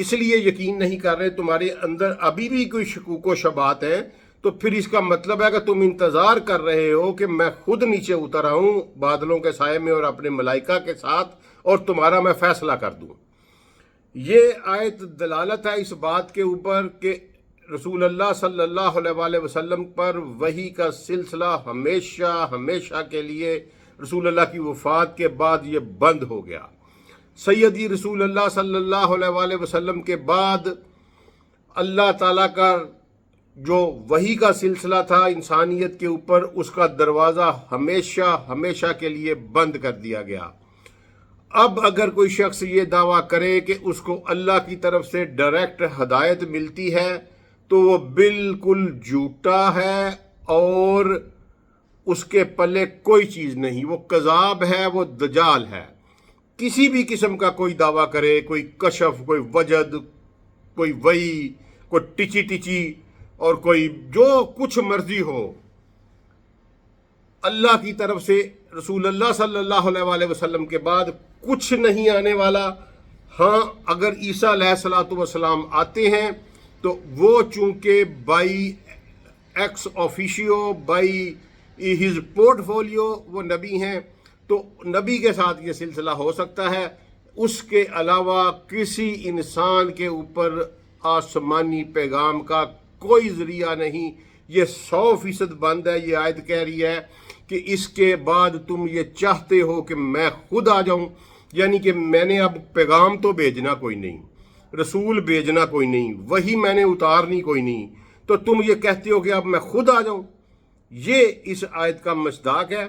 اس لیے یقین نہیں کر رہے، تمہارے اندر ابھی بھی کوئی شکوک و شبہات ہیں، تو پھر اس کا مطلب ہے کہ تم انتظار کر رہے ہو کہ میں خود نیچے اتر آؤں بادلوں کے سائے میں اور اپنے ملائکہ کے ساتھ، اور تمہارا میں فیصلہ کر دوں۔ یہ آیت دلالت ہے اس بات کے اوپر کہ رسول اللہ صلی اللہ علیہ وآلہ وسلم پر وحی کا سلسلہ ہمیشہ ہمیشہ کے لیے رسول اللہ کی وفات کے بعد یہ بند ہو گیا۔ سیدی رسول اللہ صلی اللہ علیہ وآلہ وسلم کے بعد اللہ تعالیٰ کا جو وحی کا سلسلہ تھا انسانیت کے اوپر، اس کا دروازہ ہمیشہ ہمیشہ کے لیے بند کر دیا گیا۔ اب اگر کوئی شخص یہ دعویٰ کرے کہ اس کو اللہ کی طرف سے ڈائریکٹ ہدایت ملتی ہے تو وہ بالکل جھوٹا ہے، اور اس کے پلے کوئی چیز نہیں، وہ کذاب ہے، وہ دجال ہے۔ کسی بھی قسم کا کوئی دعویٰ کرے، کوئی کشف، کوئی وجد، کوئی وحی، کوئی ٹچی ٹچی، اور کوئی جو کچھ مرضی ہو، اللہ کی طرف سے رسول اللہ صلی اللہ علیہ وآلہ وسلم کے بعد کچھ نہیں آنے والا۔ ہاں، اگر عیسیٰ علیہ الصلوۃ والسلام آتے ہیں تو وہ چونکہ by ex officio, by his portfolio وہ نبی ہیں، تو نبی کے ساتھ یہ سلسلہ ہو سکتا ہے۔ اس کے علاوہ کسی انسان کے اوپر آسمانی پیغام کا کوئی ذریعہ نہیں۔ یہ 100% بند ہے۔ یہ آیت کہہ رہی ہے کہ اس کے بعد تم یہ چاہتے ہو کہ میں خود آ جاؤں، یعنی کہ میں نے اب پیغام تو بھیجنا کوئی نہیں، رسول بھیجنا کوئی نہیں، وہی میں نے اتارنی کوئی نہیں، تو تم یہ کہتے ہو کہ اب میں خود آ جاؤں۔ یہ اس آیت کا مصداق ہے،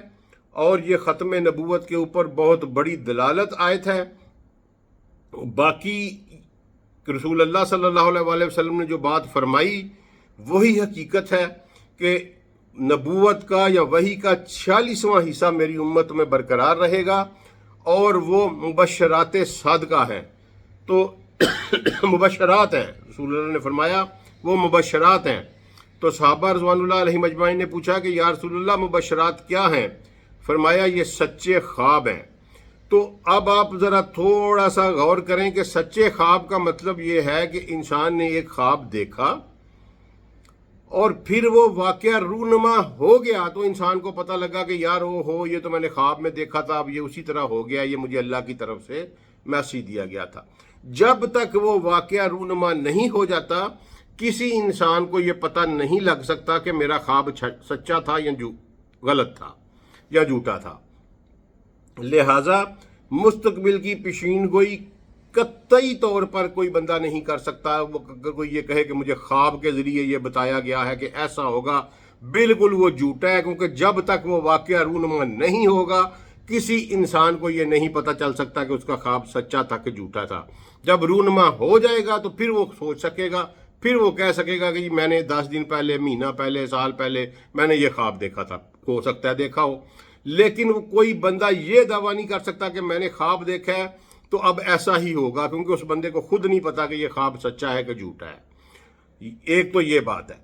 اور یہ ختم نبوت کے اوپر بہت بڑی دلالت آیت ہے۔ باقی رسول اللہ صلی اللہ علیہ وآلہ وسلم نے جو بات فرمائی وہی حقیقت ہے کہ نبوت کا یا وحی کا 46واں حصہ میری امت میں برقرار رہے گا، اور وہ مبشرات صادقہ ہیں۔ تو مبشرات ہیں، رسول اللہ نے فرمایا وہ مبشرات ہیں۔ تو صحابہ رضوان اللہ علیہ مجمعین نے پوچھا کہ یا رسول اللہ مبشرات کیا ہیں؟ فرمایا یہ سچے خواب ہیں۔ تو اب آپ ذرا تھوڑا سا غور کریں کہ سچے خواب کا مطلب یہ ہے کہ انسان نے ایک خواب دیکھا اور پھر وہ واقعہ رونما ہو گیا، تو انسان کو پتہ لگا کہ یار یہ تو میں نے خواب میں دیکھا تھا، اب یہ اسی طرح ہو گیا، یہ مجھے اللہ کی طرف سے میسیج دیا گیا تھا۔ جب تک وہ واقعہ رونما نہیں ہو جاتا، کسی انسان کو یہ پتہ نہیں لگ سکتا کہ میرا خواب سچا تھا یا غلط تھا یا جھوٹا تھا۔ لہٰذا مستقبل کی پیشین گوئی قطعی طور پر کوئی بندہ نہیں کر سکتا۔ اگر کوئی یہ کہے کہ مجھے خواب کے ذریعے یہ بتایا گیا ہے کہ ایسا ہوگا، بالکل وہ جھوٹا ہے، کیونکہ جب تک وہ واقعہ رونما نہیں ہوگا کسی انسان کو یہ نہیں پتہ چل سکتا کہ اس کا خواب سچا تھا کہ جھوٹا تھا۔ جب رونما ہو جائے گا تو پھر وہ سوچ سکے گا، پھر وہ کہہ سکے گا کہ میں نے 10 دن پہلے، مہینہ پہلے، سال پہلے میں نے یہ خواب دیکھا تھا۔ ہو سکتا ہے دیکھا ہو، لیکن کوئی بندہ یہ دعویٰ نہیں کر سکتا کہ میں نے خواب دیکھا ہے تو اب ایسا ہی ہوگا، کیونکہ اس بندے کو خود نہیں پتا کہ یہ خواب سچا ہے کہ جھوٹا ہے۔ ایک تو یہ بات ہے۔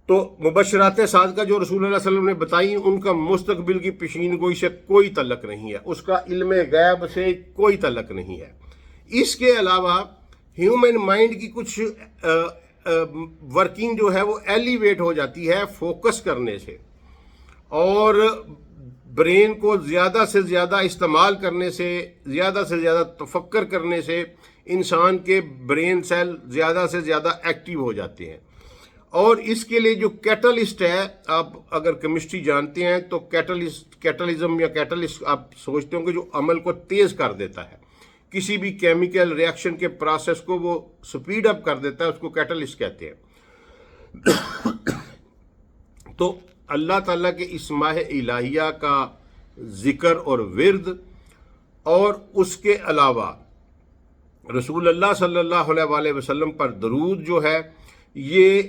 تو مبشرات صادقہ جو رسول اللہ صلی اللہ علیہ وسلم نے بتائی، ان کا مستقبل کی پیشین گوئی سے کوئی تعلق نہیں ہے، اس کا علم غیب سے کوئی تعلق نہیں ہے۔ اس کے علاوہ ہیومن مائنڈ کی کچھ ورکنگ جو ہے وہ ایلیویٹ ہو جاتی ہے فوکس کرنے سے، اور برین کو زیادہ سے زیادہ استعمال کرنے سے، زیادہ سے زیادہ تفکر کرنے سے انسان کے برین سیل زیادہ سے زیادہ ایکٹیو ہو جاتے ہیں۔ اور اس کے لیے جو کیٹلسٹ ہے، آپ اگر کیمسٹری جانتے ہیں تو کیٹلزم یا کیٹلسٹ آپ سوچتے ہوں کہ جو عمل کو تیز کر دیتا ہے، کسی بھی کیمیکل ریاکشن کے پروسیس کو وہ سپیڈ اپ کر دیتا ہے، اس کو کیٹلسٹ کہتے ہیں۔ تو اللہ تعالیٰ کے اسماء الہیہ کا ذکر اور ورد، اور اس کے علاوہ رسول اللہ صلی اللہ علیہ وآلہ وسلم پر درود جو ہے، یہ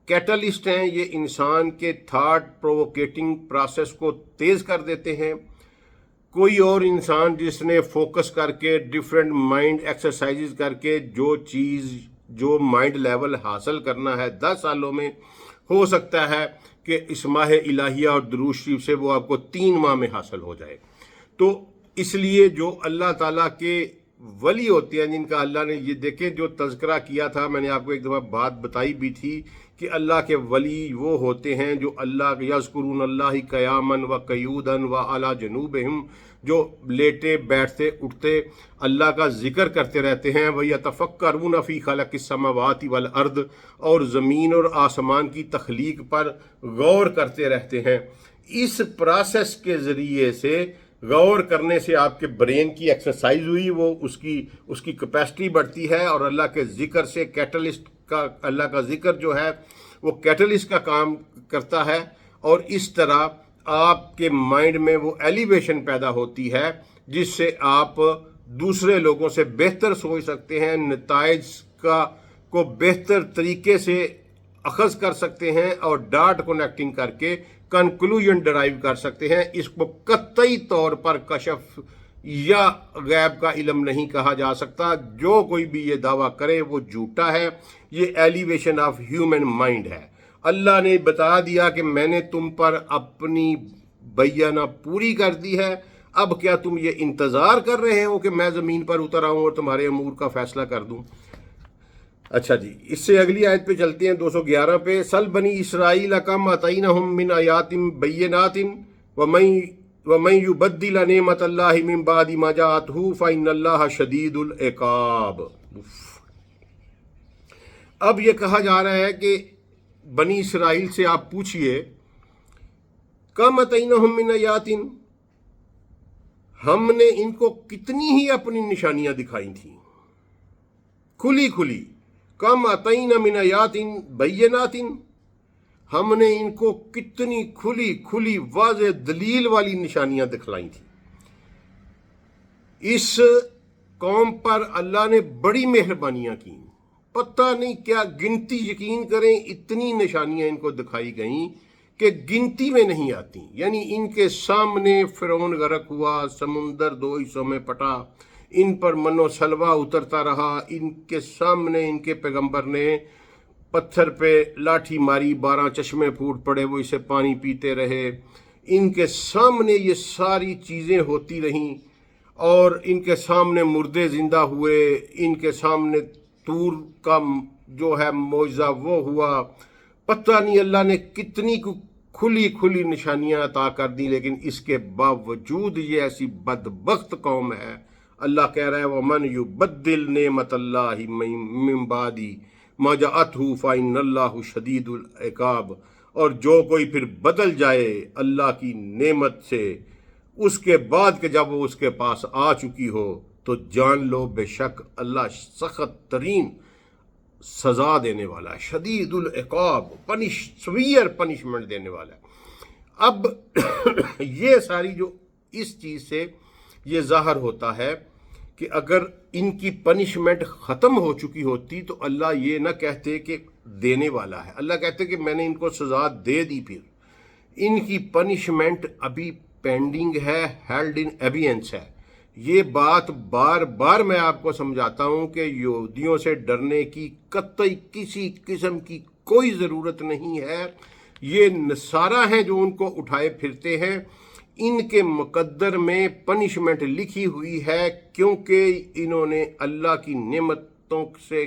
کیٹلسٹ ہیں، یہ انسان کے تھاٹ پرووکیٹنگ پروسیس کو تیز کر دیتے ہیں۔ کوئی اور انسان جس نے فوکس کر کے ڈیفرنٹ مائنڈ ایکسرسائز کر کے جو مائنڈ لیول حاصل کرنا ہے 10 سالوں میں، ہو سکتا ہے کہ اسماء الہیہ اور درود شریف سے وہ آپ کو 3 ماہ میں حاصل ہو جائے۔ تو اس لیے جو اللہ تعالیٰ کے ولی ہوتے ہیں جن کا اللہ نے، یہ دیکھیں جو تذکرہ کیا تھا، میں نے آپ کو ایک دفعہ بات بتائی بھی تھی کہ اللہ کے ولی وہ ہوتے ہیں جو اللہ یذکرون اللہ قیاما و قعودا و علی جنوبہم، جو لیٹے بیٹھتے اٹھتے اللہ کا ذکر کرتے رہتے ہیں، وَيَتَفَكَّرُونَ فِي خَلَقِ السَّمَاوَاتِ وَالْأَرْضِ، اور زمین اور آسمان کی تخلیق پر غور کرتے رہتے ہیں۔ اس پروسیس کے ذریعے سے، غور کرنے سے آپ کے برین کی ایکسرسائز ہوئی، وہ اس کی کیپیسٹی بڑھتی ہے، اور اللہ کے ذکر سے کیٹلسٹ کا، اللہ کا ذکر جو ہے وہ کیٹلسٹ کا کام کرتا ہے، اور اس طرح آپ کے مائنڈ میں وہ ایلیویشن پیدا ہوتی ہے جس سے آپ دوسرے لوگوں سے بہتر سوچ سکتے ہیں، نتائج کو بہتر طریقے سے اخذ کر سکتے ہیں، اور ڈاٹ کنیکٹنگ کر کے کنکلوژن ڈرائیو کر سکتے ہیں۔ اس کو قطعی طور پر کشف یا غیب کا علم نہیں کہا جا سکتا۔ جو کوئی بھی یہ دعویٰ کرے وہ جھوٹا ہے، یہ ایلیویشن آف ہیومن مائنڈ ہے۔ اللہ نے بتا دیا کہ میں نے تم پر اپنی بیانہ پوری کر دی ہے، اب کیا تم یہ انتظار کر رہے ہو کہ میں زمین پر اتر آؤں اور تمہارے امور کا فیصلہ کر دوں؟ اچھا جی، اس سے اگلی آیت پہ چلتے ہیں، 211 پہ۔ سل بنی اسرائیل کم آتینہم من آیات بینات ومن یبدل نعمت اللہ من بعد ما جاءتہ فإن اللہ شدید العقاب۔ اب یہ کہا جا رہا ہے کہ بنی اسرائیل سے آپ پوچھئے، کم آتینہم من آیات، ہم نے ان کو کتنی ہی اپنی نشانیاں دکھائی تھیں، کھلی کھلی۔ کم آتینا من آیات بینات، ہم نے ان کو کتنی کھلی کھلی واضح دلیل والی نشانیاں دکھلائی تھیں۔ اس قوم پر اللہ نے بڑی مہربانیاں کی، پتہ نہیں کیا گنتی، یقین کریں اتنی نشانیاں ان کو دکھائی گئیں کہ گنتی میں نہیں آتی۔ یعنی ان کے سامنے فرعون غرق ہوا، سمندر دو حصوں میں پٹا، ان پر من و سلوہ اترتا رہا، ان کے سامنے ان کے پیغمبر نے پتھر پہ لاٹھی ماری، 12 چشمے پھوٹ پڑے، وہ اسے پانی پیتے رہے۔ ان کے سامنے یہ ساری چیزیں ہوتی رہیں، اور ان کے سامنے مردے زندہ ہوئے، ان کے سامنے طور کا جو ہے معجزہ وہ ہوا۔ پتہ نہیں اللہ نے کتنی کھلی کھلی نشانیاں عطا کر دی، لیکن اس کے باوجود یہ ایسی بدبخت قوم ہے۔ اللہ کہہ رہا ہے وَمَنْ يُبَدِّلْ نِعْمَةَ اللَّهِ مِنْ بَعْدِ مَا جَاءَتْهُ فَإِنَّ اللَّهَ شَدِيدُ الْعِقَابِ، اور جو کوئی پھر بدل جائے اللہ کی نعمت سے اس کے بعد کہ جب وہ اس کے پاس آ چکی ہو، تو جان لو بے شک اللہ سخت ترین سزا دینے والا ہے، شدید العقاب، سویئر پنشمنٹ دینے والا ہے۔ اب یہ ساری جو اس چیز سے یہ ظاہر ہوتا ہے کہ اگر ان کی پنشمنٹ ختم ہو چکی ہوتی تو اللہ یہ نہ کہتے کہ دینے والا ہے، اللہ کہتے کہ میں نے ان کو سزا دے دی، پھر ان کی پنشمنٹ ابھی پینڈنگ ہے، ہیلڈ ان ایبینس ہے۔ یہ بات بار بار میں آپ کو سمجھاتا ہوں کہ یہودیوں سے ڈرنے کی قطعی کسی قسم کی کوئی ضرورت نہیں ہے۔ یہ نصارہ ہیں جو ان کو اٹھائے پھرتے ہیں، ان کے مقدر میں پنشمنٹ لکھی ہوئی ہے، کیونکہ انہوں نے اللہ کی نعمتوں سے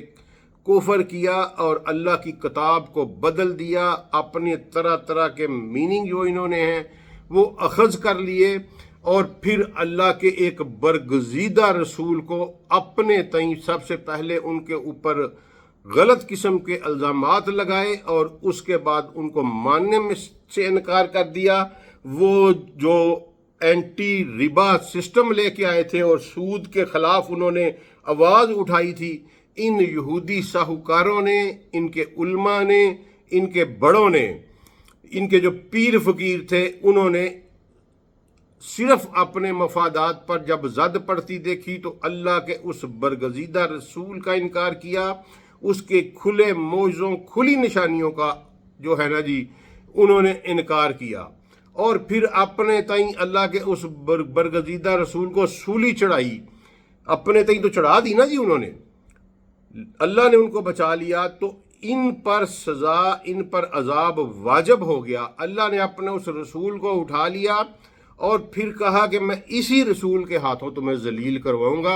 کفر کیا اور اللہ کی کتاب کو بدل دیا، اپنے طرح طرح کے میننگ جو انہوں نے ہیں وہ اخذ کر لیے، اور پھر اللہ کے ایک برگزیدہ رسول کو اپنے تئیں سب سے پہلے ان کے اوپر غلط قسم کے الزامات لگائے، اور اس کے بعد ان کو ماننے میں سے انکار کر دیا۔ وہ جو اینٹی ربا سسٹم لے کے آئے تھے اور سود کے خلاف انہوں نے آواز اٹھائی تھی، ان یہودی ساہوکاروں نے، ان کے علماء نے، ان کے بڑوں نے، ان کے جو پیر فقیر تھے، انہوں نے صرف اپنے مفادات پر جب زد پڑتی دیکھی تو اللہ کے اس برگزیدہ رسول کا انکار کیا، اس کے کھلے معجزوں، کھلی نشانیوں کا جو ہے نا جی انہوں نے انکار کیا، اور پھر اپنے تئیں اللہ کے اس برگزیدہ رسول کو سولی چڑھائی، اپنے تئیں تو چڑھا دی نا جی انہوں نے، اللہ نے ان کو بچا لیا، تو ان پر سزا، ان پر عذاب واجب ہو گیا۔ اللہ نے اپنے اس رسول کو اٹھا لیا اور پھر کہا کہ میں اسی رسول کے ہاتھوں تمہیں ذلیل کرواؤں گا،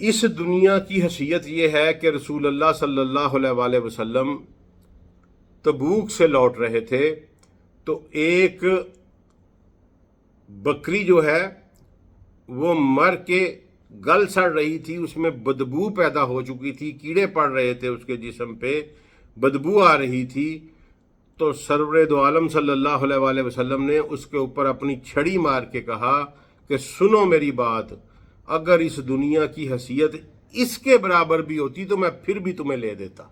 اس دنیا کی حیثیت یہ ہے کہ رسول اللہ صلی اللہ علیہ وسلم تبوک سے لوٹ رہے تھے تو ایک بکری جو ہے وہ مر کے گل سڑ رہی تھی، اس میں بدبو پیدا ہو چکی تھی، کیڑے پڑ رہے تھے اس کے جسم پہ، بدبو آ رہی تھی۔ تو سرور دو عالم صلی اللہ علیہ وسلم نے اس کے اوپر اپنی چھڑی مار کے کہا کہ سنو میری بات، اگر اس دنیا کی حیثیت اس کے برابر بھی ہوتی تو میں پھر بھی تمہیں لے دیتا۔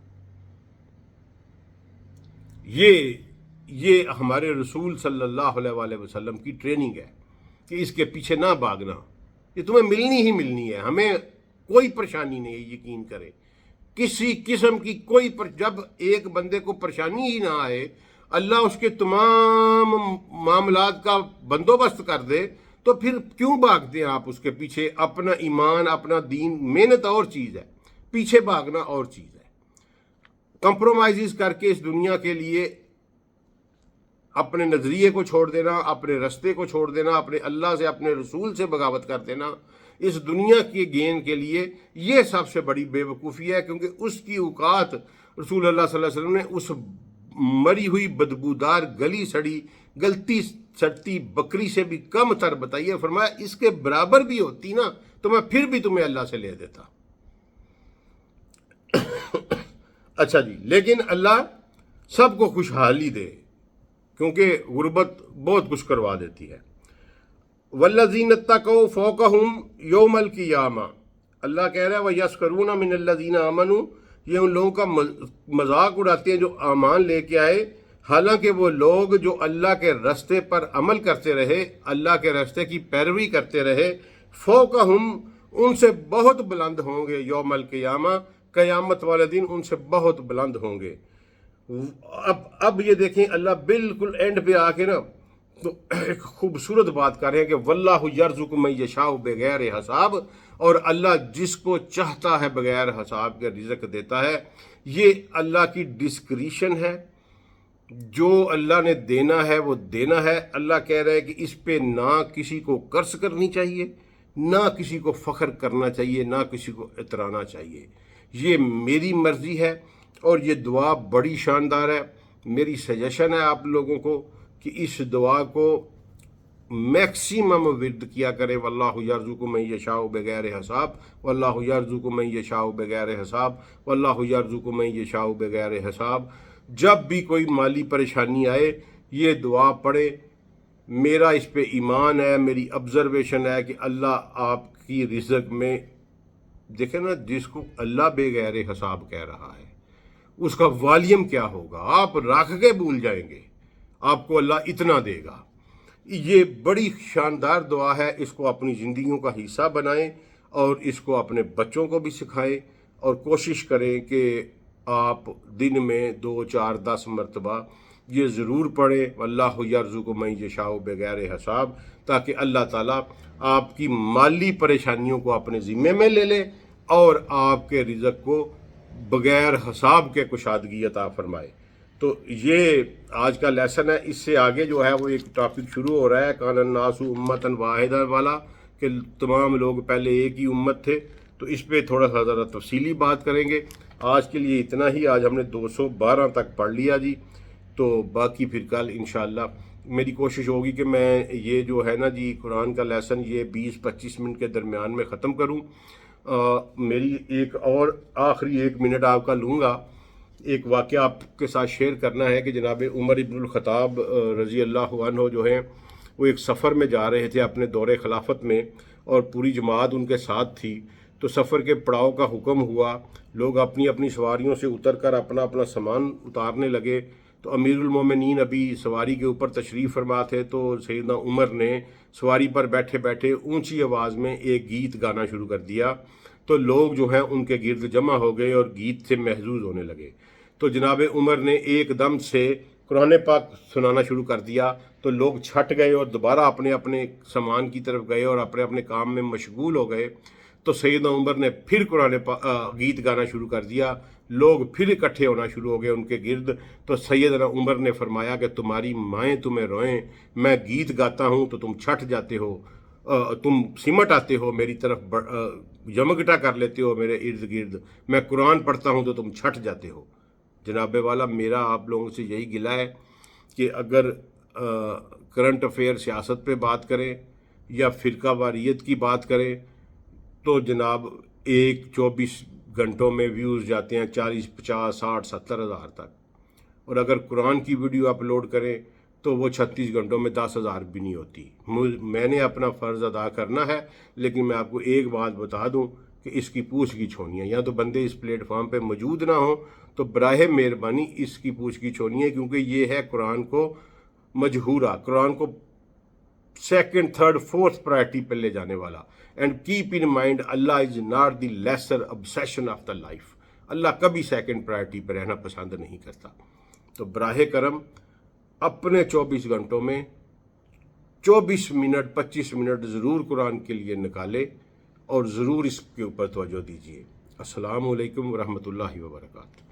یہ ہمارے رسول صلی اللہ علیہ وسلم کی ٹریننگ ہے کہ اس کے پیچھے نہ بھاگنا، یہ تمہیں ملنی ہی ملنی ہے، ہمیں کوئی پریشانی نہیں ہے، یقین کرے کسی قسم کی کوئی جب ایک بندے کو پریشانی ہی نہ آئے، اللہ اس کے تمام معاملات کا بندوبست کر دے، تو پھر کیوں بھاگتے ہیں آپ اس کے پیچھے؟ اپنا ایمان، اپنا دین، محنت اور چیز ہے، پیچھے بھاگنا اور چیز ہے۔ کمپرومائزز کر کے اس دنیا کے لیے اپنے نظریے کو چھوڑ دینا، اپنے رستے کو چھوڑ دینا، اپنے اللہ سے، اپنے رسول سے بغاوت کر دینا اس دنیا کے گین کے لیے، یہ سب سے بڑی بے وقوفی ہے، کیونکہ اس کی اوقات رسول اللہ صلی اللہ علیہ وسلم نے اس مری ہوئی بدبودار گلی سڑی گلتی سڑتی بکری سے بھی کم تر بتائی ہے۔ فرمایا اس کے برابر بھی ہوتی نا تو میں پھر بھی تمہیں اللہ سے لے دیتا۔ اچھا جی، لیکن اللہ سب کو خوشحالی دے، کیونکہ غربت بہت کچھ کروا دیتی ہے۔ والذین اتقوا فوقہم یوم القیامہ، اللہ کہہ رہا ہے وَیَسْخَرُونَ مِنَ الَّذِينَ آمَنُوا، یہ ان لوگوں کا مذاق اڑاتے ہیں جو ایمان لے کے آئے، حالانکہ وہ لوگ جو اللہ کے رستے پر عمل کرتے رہے، اللہ کے رستے کی پیروی کرتے رہے، فوقہم، ان سے بہت بلند ہوں گے، یوم القیامہ، قیامت والے دن ان سے بہت بلند ہوں گے۔ اب یہ دیکھیں اللہ بالکل اینڈ پہ آ کے نا تو ایک خوبصورت بات کر رہے ہیں کہ واللہ یرزق من یشاء بغیر حساب، اور اللہ جس کو چاہتا ہے بغیر حساب کے رزق دیتا ہے۔ یہ اللہ کی ڈسکریشن ہے، جو اللہ نے دینا ہے وہ دینا ہے۔ اللہ کہہ رہا ہے کہ اس پہ نہ کسی کو قرض کرنی چاہیے، نہ کسی کو فخر کرنا چاہیے، نہ کسی کو اترانا چاہیے، یہ میری مرضی ہے۔ اور یہ دعا بڑی شاندار ہے، میری سجیشن ہے آپ لوگوں کو کہ اس دعا کو میکسیمم ورد کیا کرے، واللہ یرزق من یشاء بغیر حساب، واللہ یرزق من یشاء بغیر حساب، واللہ یرزق من یشاء بغیر حساب۔ جب بھی کوئی مالی پریشانی آئے یہ دعا پڑھے۔ میرا اس پہ ایمان ہے، میری آبزرویشن ہے کہ اللہ آپ کی رزق میں، دیکھیں نا، جس کو اللہ بغیر حساب کہہ رہا ہے اس کا والیوم کیا ہوگا، آپ رکھ کے بھول جائیں گے، آپ کو اللہ اتنا دے گا۔ یہ بڑی شاندار دعا ہے، اس کو اپنی زندگیوں کا حصہ بنائیں اور اس کو اپنے بچوں کو بھی سکھائیں، اور کوشش کریں کہ آپ دن میں 2 4 10 مرتبہ یہ ضرور پڑھیں واللہ یرزق من یشاء بغیر حساب، تاکہ اللہ تعالیٰ آپ کی مالی پریشانیوں کو اپنے ذمے میں لے لے اور آپ کے رزق کو بغیر حساب کے کشادگی عطا فرمائے۔ تو یہ آج کا لیسن ہے۔ اس سے آگے جو ہے وہ ایک ٹاپک شروع ہو رہا ہے کان الناس امۃ واحدہ والا، کہ تمام لوگ پہلے ایک ہی امت تھے، تو اس پہ تھوڑا سا ذرا تفصیلی بات کریں گے۔ آج کے لیے اتنا ہی، آج ہم نے 212 تک پڑھ لیا جی، تو باقی پھر کل انشاءاللہ میری کوشش ہوگی کہ میں یہ جو ہے نا جی قرآن کا لیسن یہ 20-25 منٹ کے درمیان میں ختم کروں۔ میری ایک اور آخری 1 منٹ آپ کا لوں گا، ایک واقعہ آپ کے ساتھ شیئر کرنا ہے کہ جناب عمر ابن الخطاب رضی اللہ عنہ جو ہیں وہ ایک سفر میں جا رہے تھے اپنے دور خلافت میں، اور پوری جماعت ان کے ساتھ تھی۔ تو سفر کے پڑاؤ کا حکم ہوا، لوگ اپنی اپنی سواریوں سے اتر کر اپنا اپنا سامان اتارنے لگے۔ تو امیر المومنین ابھی سواری کے اوپر تشریف فرما تھے، تو سیدنا عمر نے سواری پر بیٹھے بیٹھے اونچی آواز میں ایک گیت گانا شروع کر دیا۔ تو لوگ جو ہیں ان کے گرد جمع ہو گئے اور گیت سے محظوظ ہونے لگے۔ تو جناب عمر نے ایک دم سے قرآن پاک سنانا شروع کر دیا، تو لوگ چھٹ گئے اور دوبارہ اپنے اپنے سامان کی طرف گئے اور اپنے اپنے کام میں مشغول ہو گئے۔ تو سیدنا عمر نے پھر گیت گانا شروع کر دیا، لوگ پھر اکٹھے ہونا شروع ہو گئے ان کے گرد۔ تو سیدنا عمر نے فرمایا کہ تمہاری مائیں تمہیں روئیں، میں گیت گاتا ہوں تو تم چھٹ جاتے ہو، تم سمٹ آتے ہو میری طرف، یمگٹا کر لیتے ہو میرے ارد گرد، میں قرآن پڑھتا ہوں تو تم چھٹ جاتے ہو۔ جناب والا میرا آپ لوگوں سے یہی گلہ ہے کہ اگر کرنٹ افیئر سیاست پہ بات کریں یا فرقہ واریت کی بات کریں تو جناب 24 گھنٹوں میں ویوز جاتے ہیں 40 50 60 70 ہزار تک، اور اگر قرآن کی ویڈیو اپلوڈ کریں تو وہ 36 گھنٹوں میں 10,000 بھی نہیں ہوتی۔ میں نے اپنا فرض ادا کرنا ہے، لیکن میں آپ کو ایک بات بتا دوں کہ اس کی پوچھ گچھ ہونی ہے، یا تو بندے اس پلیٹ فارم پہ موجود نہ ہوں تو براہ مہربانی اس کی پوچھ گچھ ہونی ہے، کیونکہ یہ ہے قرآن کو مجہورہ، قرآن کو سیکنڈ تھرڈ فورتھ پرائرٹی پہ لے جانے والا۔ اینڈ کیپ ان مائنڈ اللہ is not the lesser obsession of the life. اللہ کبھی سیکنڈ پرائرٹی پہ رہنا پسند نہیں کرتا۔ تو براہ کرم اپنے 24 گھنٹوں میں 24 منٹ 25 منٹ ضرور قرآن کے لیے نکالے اور ضرور اس کے اوپر توجہ دیجیے۔ السلام علیکم ورحمۃ اللہ وبرکاتہ۔